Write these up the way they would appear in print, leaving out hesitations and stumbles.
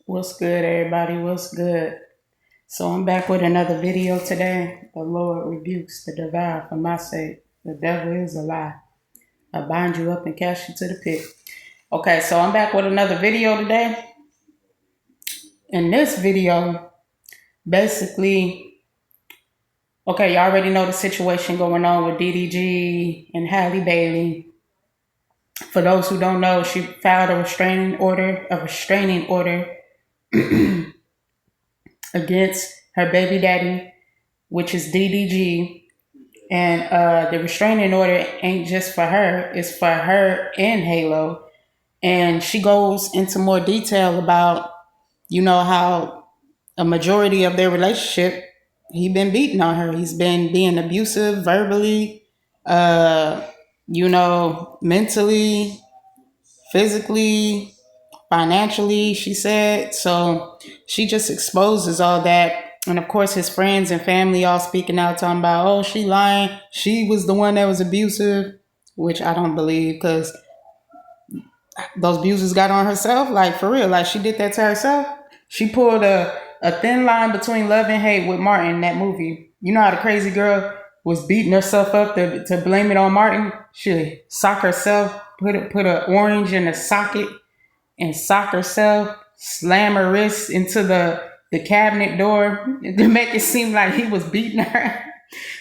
What's good, everybody? What's good? So I'm back with another video today. The Lord rebukes the devourer for my sake. The devil is a lie. I bind you up and cast you to the pit. Okay, so I'm back with another video today. In this video, basically, okay, you already know the situation going on with DDG and Halle Bailey. For those who don't know, she filed a restraining order against her baby daddy, which is DDG. And the restraining order ain't just for her, it's for her and Halo. And she goes into more detail about, how a majority of their relationship, he been beating on her. He's been being abusive verbally, mentally, physically, financially, she said. So she just exposes all that. And of course, his friends and family all speaking out, talking about, oh, she lying. She was the one that was abusive, which I don't believe, because those abusers got on herself. Like, for real, like she did that to herself. She pulled a thin line between love and hate with Martin in that movie. You know how the crazy girl was beating herself up to blame it on Martin? She sock herself, put an orange in a socket and sock herself, slam her wrist into the cabinet door to make it seem like he was beating her.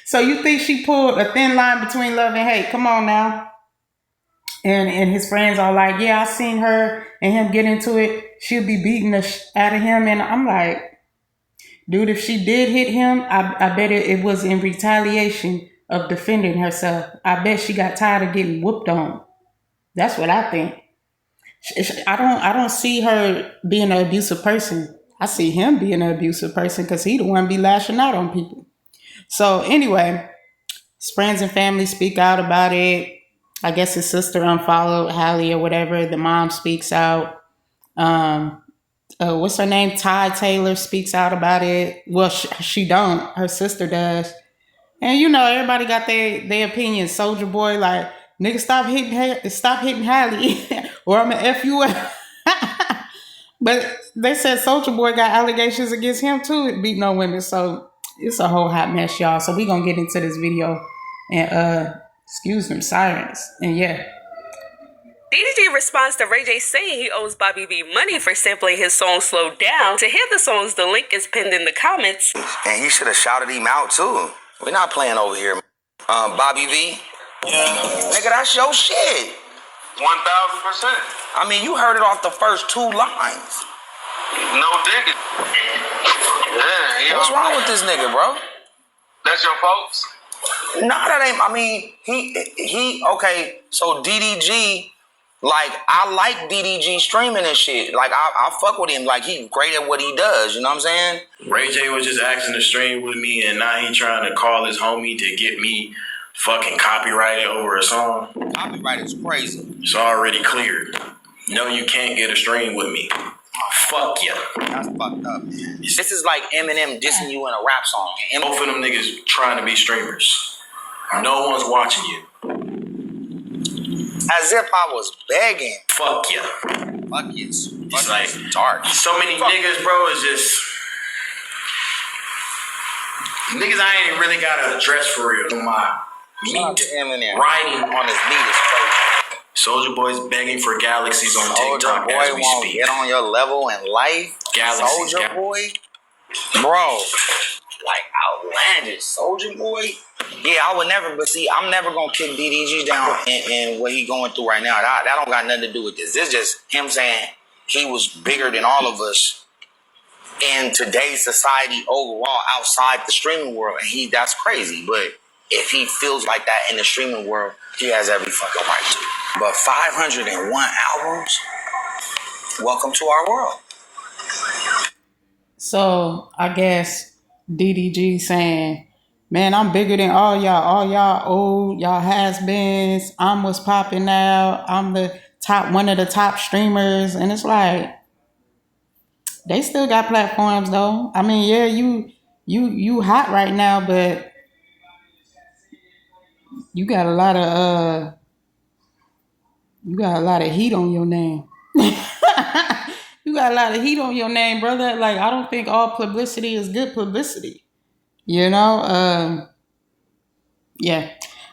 So you think she pulled a thin line between love and hate? Come on now. And his friends are like, yeah, I seen her and him get into it. She'll be beating the out of him. And I'm like, dude, if she did hit him, I bet it was in retaliation of defending herself. I bet she got tired of getting whooped on. That's what I think. I don't see her being an abusive person. I see him being an abusive person because he the one be lashing out on people. So anyway, his friends and family speak out about it. I guess his sister unfollowed Halle or whatever. The mom speaks out. What's her name? Ty Taylor speaks out about it. Well, she don't. Her sister does. And everybody got their opinion. Soulja Boy, like, nigga, stop hitting Halle, or I'm gonna F you up. But they said Soulja Boy got allegations against him too, beating on women. So it's a whole hot mess, y'all. So we gonna get into this video and excuse them sirens. And yeah. DDG responds to Ray J saying he owes Bobby V money for sampling his song Slow Down. To hear the songs, the link is pinned in the comments. And he should have shouted him out too. We're not playing over here. Bobby V. Yeah. Nigga, that's your shit. 1000%. I mean, you heard it off the first two lines. No digging. Yeah, what's wrong with this nigga, bro? That's your folks? Nah, that ain't. I mean, he. Okay, so DDG, like, I like DDG streaming and shit. Like, I fuck with him. Like, he great at what he does. You know what I'm saying? Ray J was just asking to stream with me, and now he trying to call his homie to get me fucking copyrighted over a song. Copyright is crazy. It's already cleared. No, you can't get a stream with me. Fuck ya. That's fucked up, man. This is like Eminem dissing you in a rap song. Both of them niggas trying to be streamers. No one's watching you. As if I was begging. Fuck ya. Fuck yes. It's like dark. So many niggas, bro, is just niggas I ain't really gotta address for real. My meat Eminem riding on his meat is crazy. Soulja Boy's begging for galaxies on TikTok Soulja Boy as we won't speak. Get on your level in life. Galaxies, Soulja Boy, bro, like outlandish. Soulja Boy. Yeah, I would never. But see, I'm never gonna kick DDG down in what he going through right now. That don't got nothing to do with this. This is just him saying he was bigger than all of us in today's society overall, outside the streaming world, and that's crazy. But if he feels like that in the streaming world, he has every fucking right to. But 501 albums, welcome to our world. So I guess DDG saying, man, I'm bigger than all y'all old, y'all has-beens. I'm what's popping now. I'm one of the top streamers. And it's like, they still got platforms though. I mean, yeah, you hot right now, but you got a lot of heat on your name. You got a lot of heat on your name, brother. Like, I don't think all publicity is good publicity. You know? Yeah.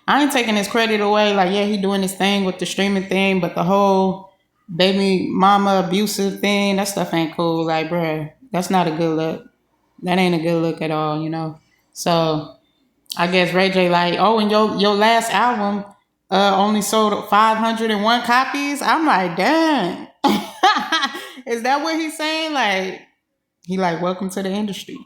I ain't taking his credit away. Like, yeah, he doing his thing with the streaming thing, but the whole baby mama abusive thing, that stuff ain't cool. Like, bruh, that's not a good look. That ain't a good look at all, you know? So, I guess Ray J like, oh, and your last album only sold 501 copies? I'm like, dang. Is that what he's saying? Like, he like, welcome to the industry.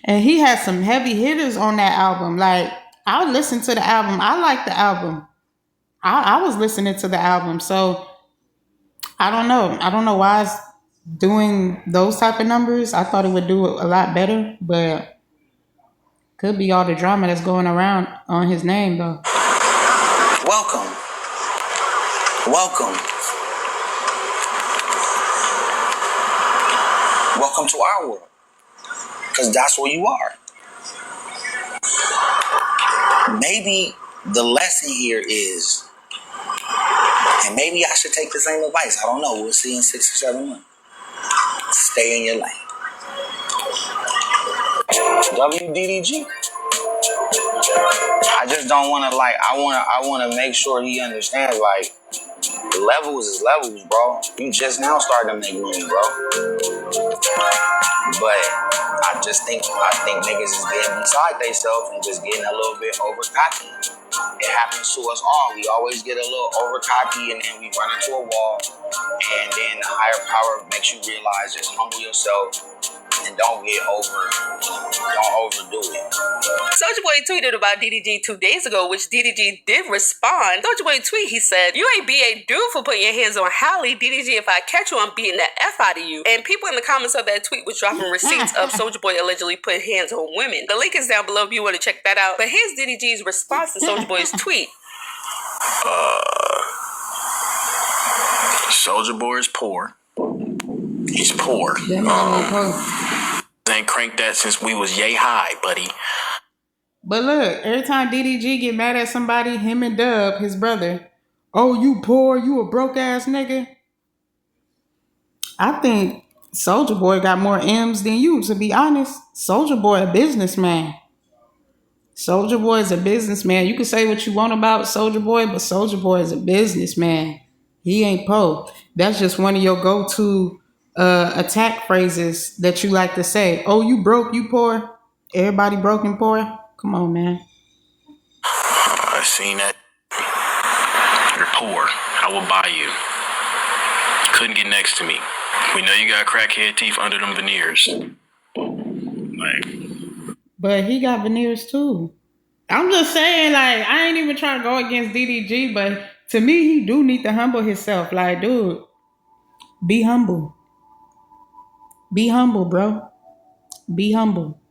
And he had some heavy hitters on that album. Like, I would listen to the album. I like the album. I was listening to the album. So, I don't know. I don't know why it's doing those type of numbers. I thought it would do a lot better, but could be all the drama that's going around on his name, though. Welcome. Welcome. Welcome to our world. Because that's where you are. Maybe the lesson here is, and maybe I should take the same advice. I don't know. We'll see in 6 or 7 months. Stay in your lane. WDDG. I just don't want to I want to make sure he understands levels is levels, bro. You just now starting to make money, bro. But I think niggas is getting beside themselves and just getting a little bit over cocky. It happens to us all. We always get a little over cocky and then we run into a wall. And then the higher power makes you realize just humble yourself and don't overdo it. Soulja Boy tweeted about DDG 2 days ago, which DDG did respond. Soulja Boy tweet, he said, "You ain't be a dude for putting your hands on Halle. DDG, if I catch you, I'm beating the F out of you." And people in the comments of that tweet was dropping receipts of Soulja Boy allegedly putting hands on women. The link is down below if you want to check that out. But here's DDG's response to Soulja Boy's tweet. Soulja Boy is poor. He's poor. Ain't cranked that since we was yay high, buddy. But look, every time DDG get mad at somebody, him and Dub, his brother, oh, you poor, you a broke ass nigga. I think Soulja Boy got more M's than you, to be honest. Soulja Boy a businessman. Soulja Boy is a businessman. You can say what you want about Soulja Boy, but Soulja Boy is a businessman. He ain't po. That's just one of your go-to attack phrases that you like to say. Oh, you broke, you poor. Everybody broke and poor. Come on, man. I seen that. You're poor. I will buy you. Couldn't get next to me. We know you got crackhead teeth under them veneers. But he got veneers too. I'm just saying, like, I ain't even trying to go against DDG, but to me, he do need to humble himself. Like, dude, be humble. Be humble, bro. Be humble.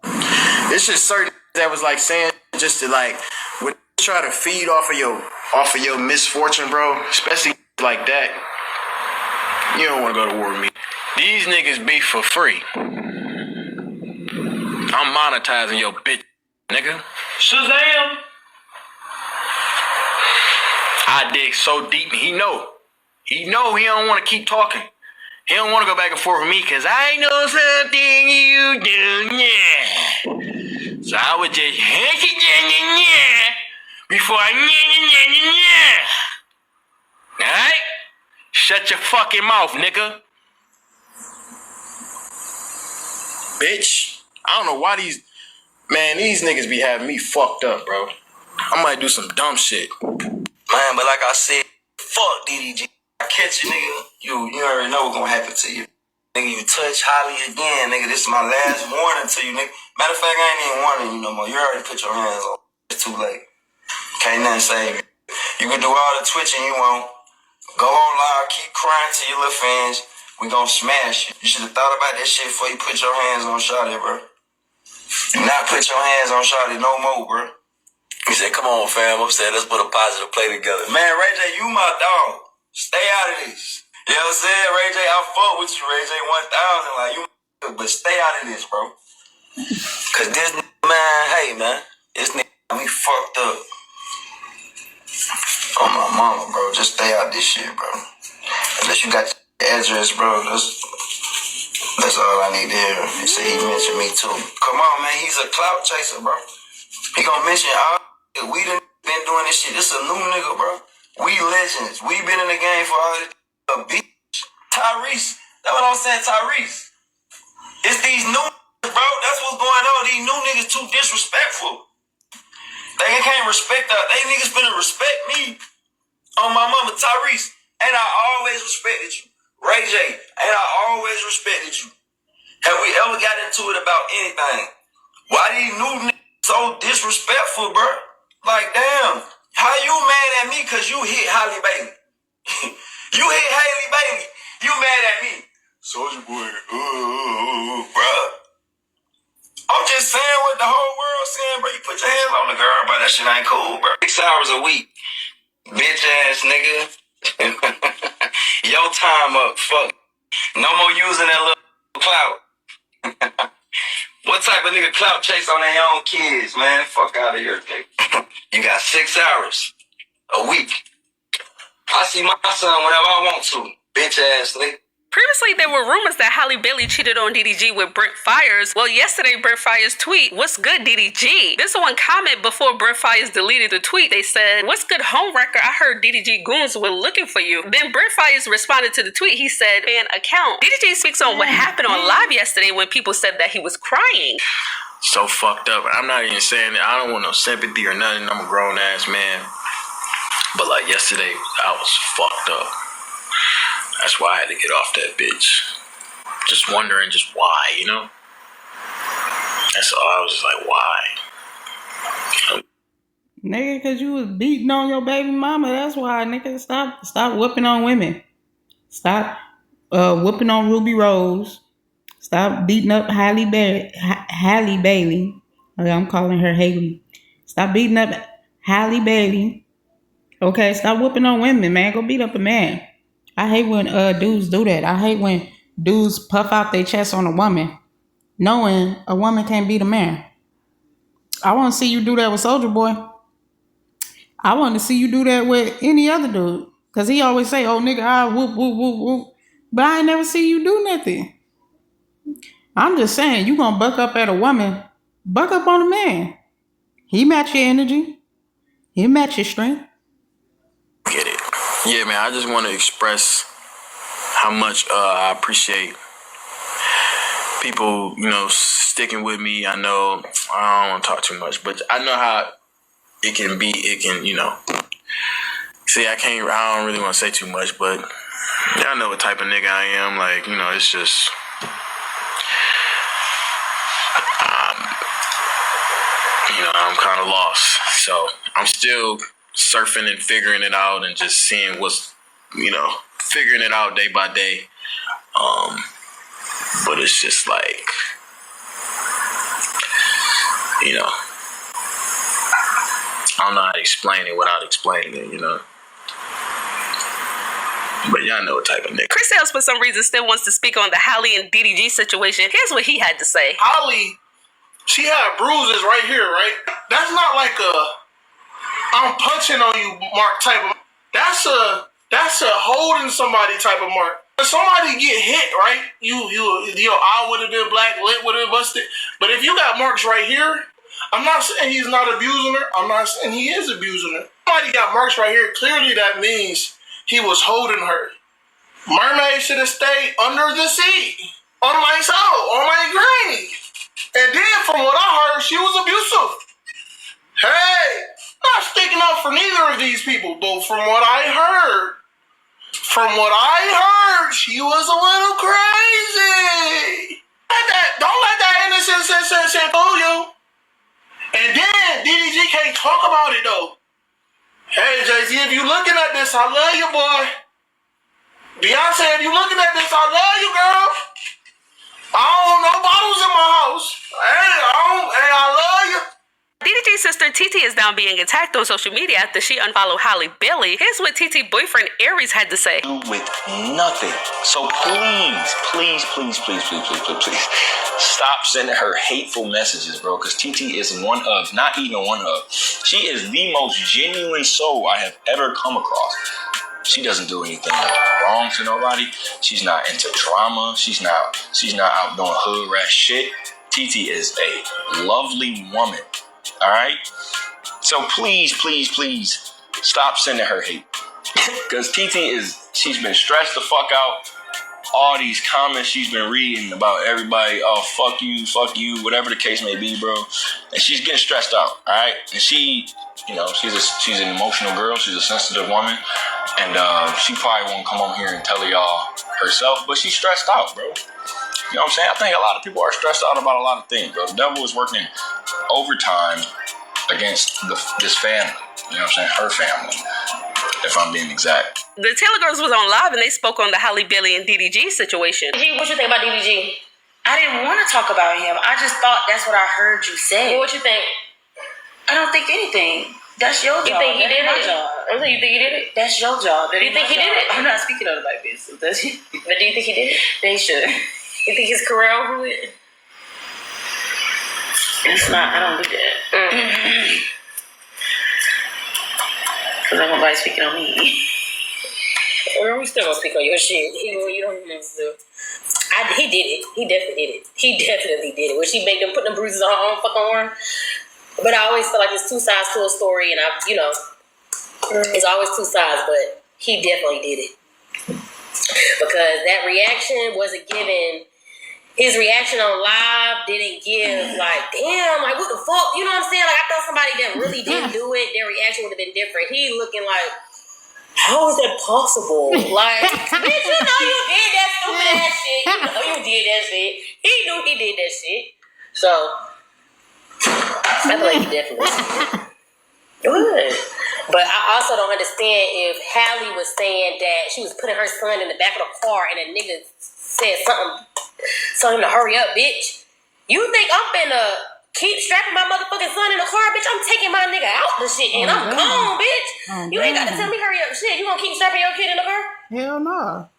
It's just certain that was like saying just to like when you try to feed off of your misfortune, bro, especially like that. You don't want to go to war with me. These niggas beef for free. I'm monetizing your bitch, nigga. Shazam! I dig so deep and he know he don't want to keep talking. He don't want to go back and forth with me because I know something you do, yeah. So I would just before I alright? Shut your fucking mouth, nigga. Bitch. I don't know why these niggas be having me fucked up, bro. I might do some dumb shit. Man, but like I said, fuck DDG. I catch you, nigga. You already know what's gonna happen to you. Nigga, you touch Halle again, nigga. This is my last warning to you, nigga. Matter of fact, I ain't even warning you no more. You already put your hands on. It's too late. Can't nothing save you. You can do all the twitching you want. Go on live, keep crying to your little fans. We gonna smash you. You should have thought about that shit before you put your hands on Shawty, bro. Do not put your hands on Shawty no more, bro. He said, come on, fam. I'm saying, let's put a positive play together. Man, Ray J, you my dog. Stay out of this. You know what I'm saying? Ray J, I fuck with you, Ray J 1000. Like, you, but stay out of this, bro. Cause this man, hey, man. This nigga, we fucked up. Oh, my mama, bro. Just stay out of this shit, bro. Unless you got address, bro. That's all I need to hear. He said he mentioned me too. Come on, man. He's a clout chaser, bro. He gonna mention all. We done been doing this shit. This a new nigga, bro. We legends. We been in the game for all this. A bitch. Tyrese. That's what I'm saying, Tyrese. It's these new niggas, bro. That's what's going on. These new niggas too disrespectful. They can't respect us. They niggas finna respect me. On my mama, Tyrese. And I always respected you. Ray J. And I always respected you. Have we ever got into it about anything? Why these new niggas so disrespectful, bro? Like, damn. How you mad at me because you hit Halle Bailey? You hit Halle Bailey. You mad at me. Soulja Boy, bro. I'm just saying what the whole world's saying, bro. You put your hands on the girl, bro. That shit ain't cool, bro. 6 hours a week. Bitch ass nigga. Your time up. Fuck. No more using that little clout. What type of nigga clout chase on their own kids, man? Fuck out of here, nigga. You got 6 hours a week. I see my son whenever I want to. Bitch ass nigga. Previously, there were rumors that Halle Bailey cheated on DDG with Brent Fires. Well, yesterday, Brent Fires tweet, "What's good, DDG?" This one comment before Brent Fires deleted the tweet. They said, "What's good, homewrecker? I heard DDG goons were looking for you." Then Brent Fires responded to the tweet. He said, "Fan account." DDG speaks on what happened on live yesterday when people said that he was crying. So fucked up. I'm not even saying that. I don't want no sympathy or nothing. I'm a grown ass man. But like yesterday, I was fucked up. That's why I had to get off that bitch. Just wondering just why, you know? That's all. I was just like, why? Nigga, cause you was beating on your baby mama. That's why, nigga. Stop whooping on women. Stop whooping on Ruby Rose. Stop beating up Halle Bailey. Okay, I'm calling her Haley. Stop beating up Halle Bailey. Okay, stop whooping on women, man. Go beat up a man. I hate when dudes do that. I hate when dudes puff out their chest on a woman, knowing a woman can't beat a man. I want to see you do that with Soulja Boy. I want to see you do that with any other dude. Because he always say, "Oh, nigga, I whoop, whoop, whoop, whoop." But I ain't never see you do nothing. I'm just saying, you going to buck up at a woman, buck up on a man. He match your energy. He match your strength. Get it. Yeah, man, I just want to express how much I appreciate people, you know, sticking with me. I know I don't want to talk too much, but I know how it can be. It can, you know. See, I don't really want to say too much, but y'all know what type of nigga I am. Like, you know, it's just, you know, I'm kind of lost. So I'm still surfing and figuring it out and just seeing what's, you know, figuring it out day by day. But it's just like, you know, I don't know how to explain it without explaining it, you know. But y'all know what type of nigga. Chris Ailes, for some reason, still wants to speak on the Halle and DDG situation. Here's what he had to say. Halle, she had bruises right here, right? That's not like I'm punching on you mark type of. That's a holding somebody type of mark. If somebody get hit, right? Your eye would have been black, lip would have busted. But if you got marks right here, I'm not saying he's not abusing her. I'm not saying he is abusing her. Somebody got marks right here. Clearly, that means he was holding her. Mermaid should have stayed under the sea, on my soul, on my granny. And then, from what I heard, she was abusive. Hey, not sticking up for neither of these people, but from what I heard, she was a little crazy. Don't let that innocent fool you. And then DDG can't talk about it though. Hey Jay-Z, if you looking at this, I love you, boy. Beyonce, if you looking at this, I love you, girl. I don't want no bottles in my house. Hey, I love you. DDG's sister TT is now being attacked on social media after she unfollowed Halle Bailey. Here's what TT boyfriend Aries had to say. With nothing. So please, stop sending her hateful messages, bro. Because TT is not even one of. She is the most genuine soul I have ever come across. She doesn't do anything wrong to nobody. She's not into drama. She's not out doing hood rat shit. TT is a lovely woman. All right. So please stop sending her hate. Because she's been stressed the fuck out. All these comments she's been reading about everybody, oh, fuck you, whatever the case may be, bro. And she's getting stressed out, all right? And she, she's an emotional girl. She's a sensitive woman. And she probably won't come on here and tell y'all herself, but she's stressed out, bro. You know what I'm saying? I think a lot of people are stressed out about a lot of things, bro. The devil is working overtime against this family. You know what I'm saying? Her family, if I'm being exact. The Taylor Girls was on live and they spoke on the Halle Bailey and DDG situation. What you think about DDG? I didn't want to talk about him. I just thought that's what I heard you say. What you think? I don't think anything. That's your job. You think he did it? Job. You think he did it? That's your job. Do you think he did it? I'm not speaking on my business. Does he? But do you think he did it? They should. You think his career over with? It's not. I don't do that. Because I'm nobody speaking on me. We still gonna speak on your shit. You don't even know what to do. He did it. He definitely did it. When she made them put them bruises on her own fucking arm. But I always feel like there's two sides to a story, and it's always two sides. But he definitely did it because that reaction wasn't given. His reaction on live didn't give like, damn, like what the fuck? You know what I'm saying? Like I thought somebody that really didn't do it, their reaction would have been different. He looking like, how is that possible? Like, bitch, you know you did that stupid ass shit. You know you did that shit. He knew he did that shit. So I feel like he definitely would. But I also don't understand if Halle was saying that she was putting her son in the back of the car and a nigga said something, told him to hurry up, bitch. You think I'm finna keep strapping my motherfucking son in the car, bitch? I'm taking my nigga out the shit and I'm gone, bitch. You ain't got to tell me hurry up shit. You gonna keep strapping your kid in the car? Hell no.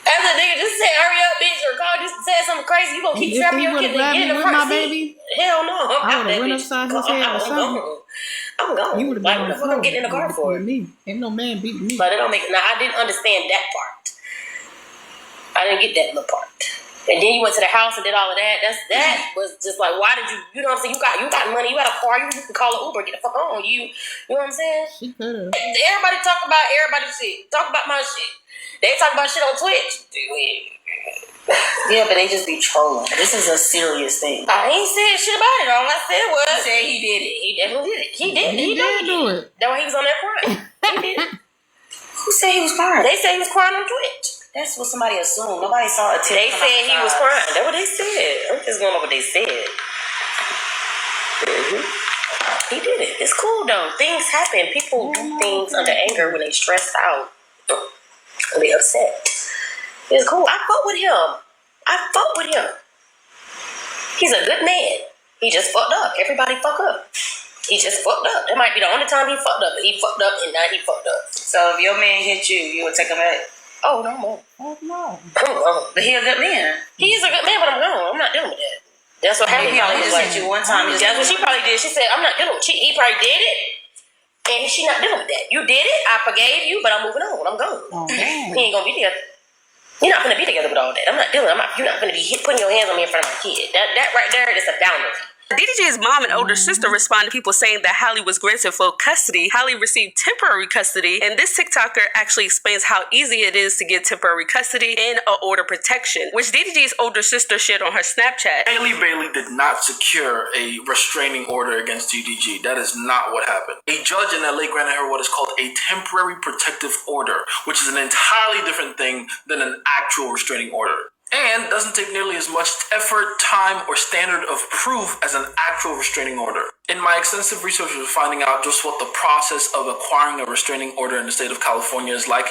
As a nigga just said hurry up, bitch, or call just said something crazy, you gonna keep strapping your kid and get in the front seat? Baby, hell no. I would have went upside his head or something. I'm gone. You would have like, been what the fuck I'm getting in the car for? Me. Ain't no man beating me. But it don't make it. Now, I didn't understand that part. I didn't get that little part. And then you went to the house and did all of that. That was just like, why did you know what I'm saying? You got money, you got a car, you can call an Uber, get the fuck on. You know what I'm saying? She could have. Everybody talk about everybody's shit. Talk about my shit. They talk about shit on Twitch. Yeah, but they just be trolling. This is a serious thing. I ain't said shit about it. All I said was he did it. He definitely did it. He did. He did do it. That's why he was on that crying. He did it. Who said he was crying? They said he was crying on Twitch. That's what somebody assumed. Nobody saw it. They said he was crying. That's what they said. I'm just going over what they said. He did it. It's cool though. Things happen. People do things under anger when they stressed out. When they upset. It's cool. I fought with him. He's a good man. He just fucked up. Everybody fuck up. He just fucked up. That might be the only time he fucked up. But he fucked up and now he fucked up. So if your man hit you, you would take him back? Oh, no more. Oh, no. I'm gone. But he a good man. He is a good man, but I'm gone. I'm not dealing with that. That's what happened. He only just hit you one time. That's what she probably did. She said, I'm not dealing with it. He probably did it. And she not dealing with that. You did it. I forgave you, but I'm moving on. I'm gone. Oh, we ain't gonna be together. You're not gonna be together with all that. I'm not dealing. You're not gonna be putting your hands on me in front of my kid. That right there is a boundary. DDG's mom and older sister responded to people saying that Halle was granted full custody. Halle received temporary custody, and this TikToker actually explains how easy it is to get temporary custody and order protection, which DDG's older sister shared on her Snapchat. Halle Bailey did not secure a restraining order against DDG. That is not what happened. A judge in LA granted her what is called a temporary protective order, which is an entirely different thing than an actual restraining order. And doesn't take nearly as much effort, time, or standard of proof as an actual restraining order. In my extensive research of finding out just what the process of acquiring a restraining order in the state of California is like,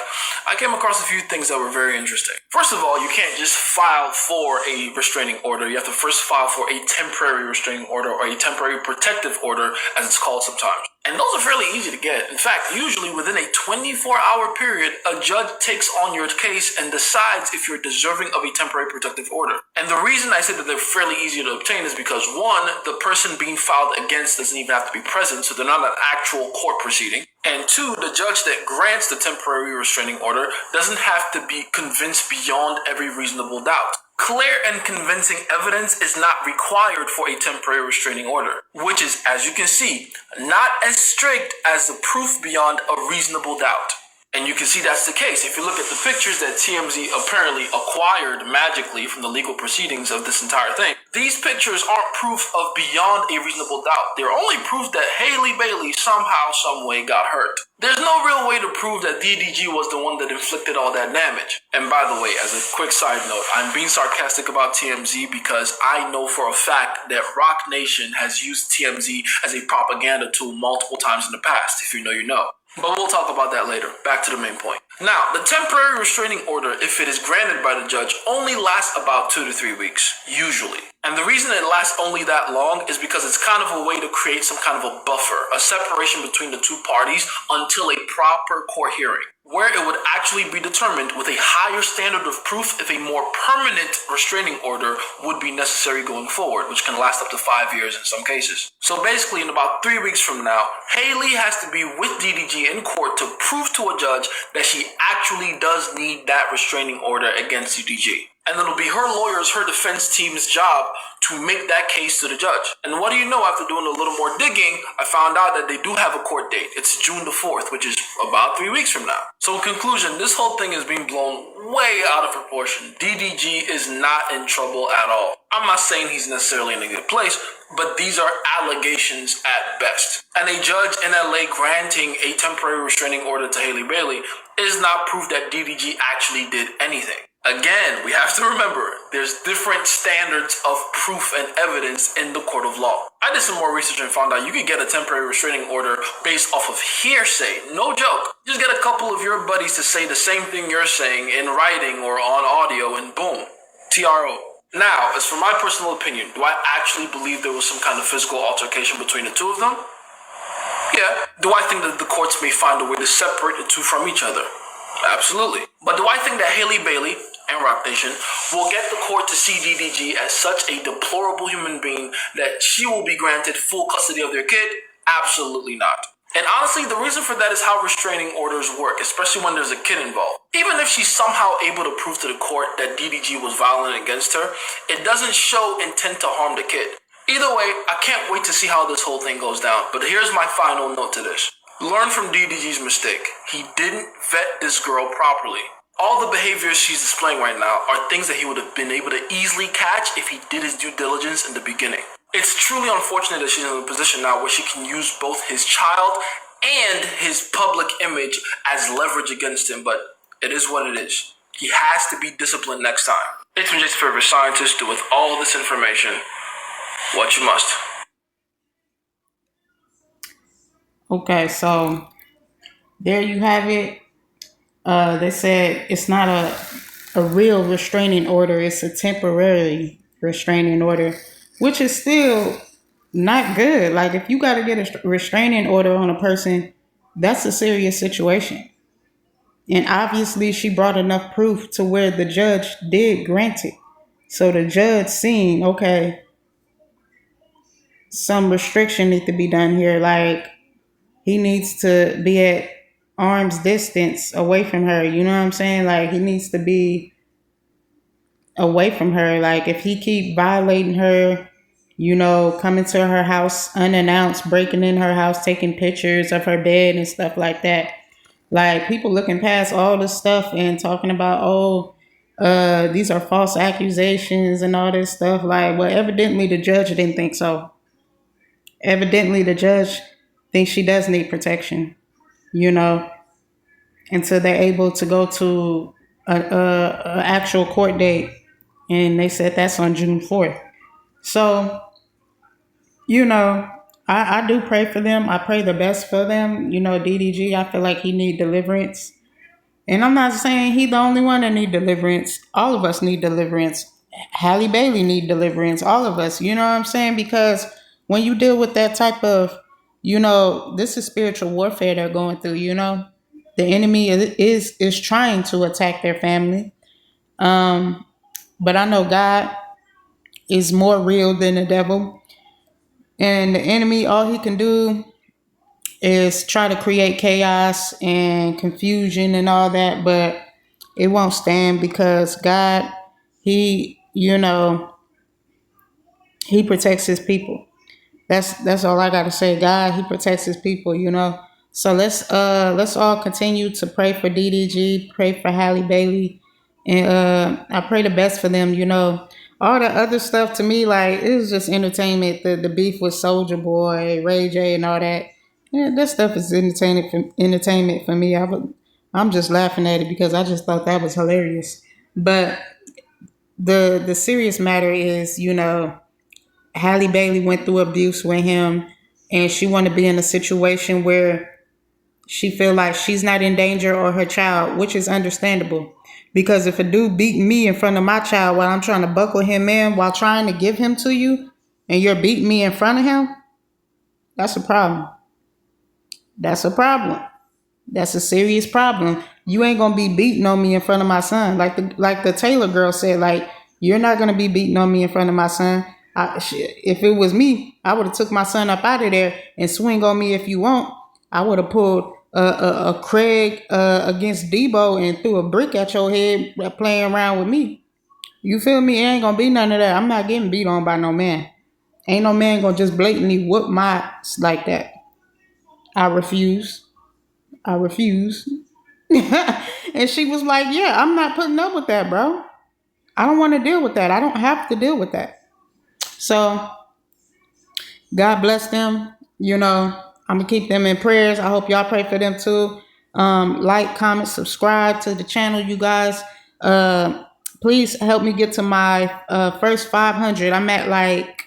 I came across a few things that were very interesting. First of all, you can't just file for a restraining order. You have to first file for a temporary restraining order or a temporary protective order, as it's called sometimes. And those are fairly easy to get. In fact, usually within a 24-hour period, a judge takes on your case and decides if you're deserving of a temporary protective order. And the reason I say that they're fairly easy to obtain is because, one, the person being filed against against doesn't even have to be present, so they're not an actual court proceeding. And two, the judge that grants the temporary restraining order doesn't have to be convinced beyond every reasonable doubt. Clear and convincing evidence is not required for a temporary restraining order, which is, as you can see, not as strict as the proof beyond a reasonable doubt. And you can see that's the case. If you look at the pictures that TMZ apparently acquired magically from the legal proceedings of this entire thing, these pictures aren't proof of beyond a reasonable doubt. They're only proof that Halle Bailey somehow, someway got hurt. There's no real way to prove that DDG was the one that inflicted all that damage. And by the way, as a quick side note, I'm being sarcastic about TMZ because I know for a fact that Rock Nation has used TMZ as a propaganda tool multiple times in the past. If you know, you know. But we'll talk about that later. Back to the main point. Now, the temporary restraining order, if it is granted by the judge, only lasts about 2 to 3 weeks, usually. And the reason it lasts only that long is because it's kind of a way to create some kind of a buffer, a separation between the two parties until a proper court hearing, where it would actually be determined with a higher standard of proof if a more permanent restraining order would be necessary going forward, which can last up to 5 years in some cases. So basically, in about 3 weeks from now, Halle has to be with DDG in court to prove to a judge that she actually does need that restraining order against DDG. And it'll be her lawyers, her defense team's job to make that case to the judge. And what do you know, after doing a little more digging, I found out that they do have a court date. It's June the 4th, which is about 3 weeks from now. So in conclusion, this whole thing is being blown way out of proportion. DDG is not in trouble at all. I'm not saying he's necessarily in a good place, but these are allegations at best. And a judge in LA granting a temporary restraining order to Halle Bailey is not proof that DDG actually did anything. Again, we have to remember, there's different standards of proof and evidence in the court of law. I did some more research and found out you could get a temporary restraining order based off of hearsay. No joke. Just get a couple of your buddies to say the same thing you're saying in writing or on audio and boom, TRO. Now, as for my personal opinion, do I actually believe there was some kind of physical altercation between the two of them? Yeah. Do I think that the courts may find a way to separate the two from each other? Absolutely. But do I think that Halle Bailey and Rock Nation will get the court to see DDG as such a deplorable human being that she will be granted full custody of their kid? Absolutely not. And honestly, the reason for that is how restraining orders work, especially when there's a kid involved. Even if she's somehow able to prove to the court that DDG was violent against her, it doesn't show intent to harm the kid. Either way, I can't wait to see how this whole thing goes down. But here's my final note to this. Learn from DDG's mistake. He didn't vet this girl properly. All the behaviors she's displaying right now are things that he would have been able to easily catch if he did his due diligence in the beginning. It's truly unfortunate that she's in a position now where she can use both his child and his public image as leverage against him, but it is what it is. He has to be disciplined next time. It's been Jason Favorite Scientist with all this information. What you must. Okay, so there you have it. They said it's not a real restraining order. It's a temporary restraining order, which is still not good. Like, if you got to get a restraining order on a person, that's a serious situation. And obviously she brought enough proof to where the judge did grant it. So the judge seen, okay, some restriction needs to be done here. Like, he needs to be at arm's distance away from her. You know what I'm saying? Like, he needs to be away from her. Like, if he keep violating her, you know, coming to her house unannounced, breaking in her house, taking pictures of her bed and stuff like that. Like, people looking past all this stuff and talking about, these are false accusations and all this stuff. Like, well, evidently the judge didn't think so. Evidently the judge thinks she does need protection, you know, until they're able to go to a actual court date. And they said that's on June 4th. So, you know, I do pray for them. I pray the best for them. You know, DDG, I feel like he need deliverance. And I'm not saying he the only one that need deliverance. All of us need deliverance. Halle Bailey need deliverance. All of us, you know what I'm saying? Because when you deal with that type of, you know, this is spiritual warfare they're going through, you know. The enemy is trying to attack their family. But I know God is more real than the devil. And the enemy, all he can do is try to create chaos and confusion and all that, but it won't stand because God, he, he protects his people. That's all I gotta say. God, he protects his people. So let's all continue to pray for DDG, pray for Halle Bailey, and I pray the best for them. All the other stuff to me, like, it was just entertainment. The beef with Soulja Boy, Ray J, and all that. Yeah, that stuff is entertainment for me. I'm just laughing at it because I just thought that was hilarious. But the serious matter is, Halle Bailey went through abuse with him, and she want to be in a situation where she feel like she's not in danger or her child, which is understandable. Because if a dude beat me in front of my child while I'm trying to buckle him in while trying to give him to you, and you're beating me in front of him, that's a problem. That's a problem. That's a serious problem. You ain't gonna be beating on me in front of my son, like the Taylor girl said. Like, you're not gonna be beating on me in front of my son. If it was me, I would have took my son up out of there and swing on me if you want. I would have pulled a Craig against Debo and threw a brick at your head playing around with me. You feel me? It ain't gonna be none of that. I'm not getting beat on by no man. Ain't no man gonna just blatantly whoop my ass like that. I refuse. And she was like, yeah, I'm not putting up with that, bro. I don't want to deal with that. I don't have to deal with that. So God bless them. I'm going to keep them in prayers. I hope y'all pray for them too. Like, comment, subscribe to the channel, you guys. Please help me get to my first 500. I'm at like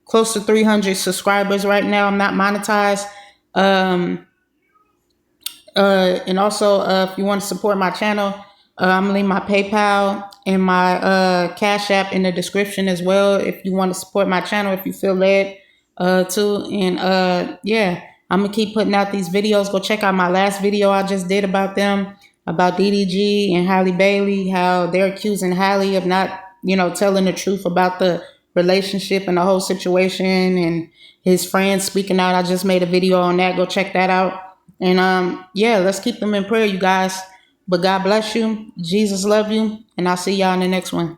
close to 300 subscribers right now. I'm not monetized. And also, if you want to support my channel, I'm going to leave my PayPal and my Cash App in the description as well. If you want to support my channel, if you feel led to. And yeah, I'm going to keep putting out these videos. Go check out my last video I just did about them, about DDG and Halle Bailey, how they're accusing Halle of not, telling the truth about the relationship and the whole situation, and his friends speaking out. I just made a video on that. Go check that out. And yeah, let's keep them in prayer, you guys. But God bless you. Jesus love you. And I'll see y'all in the next one.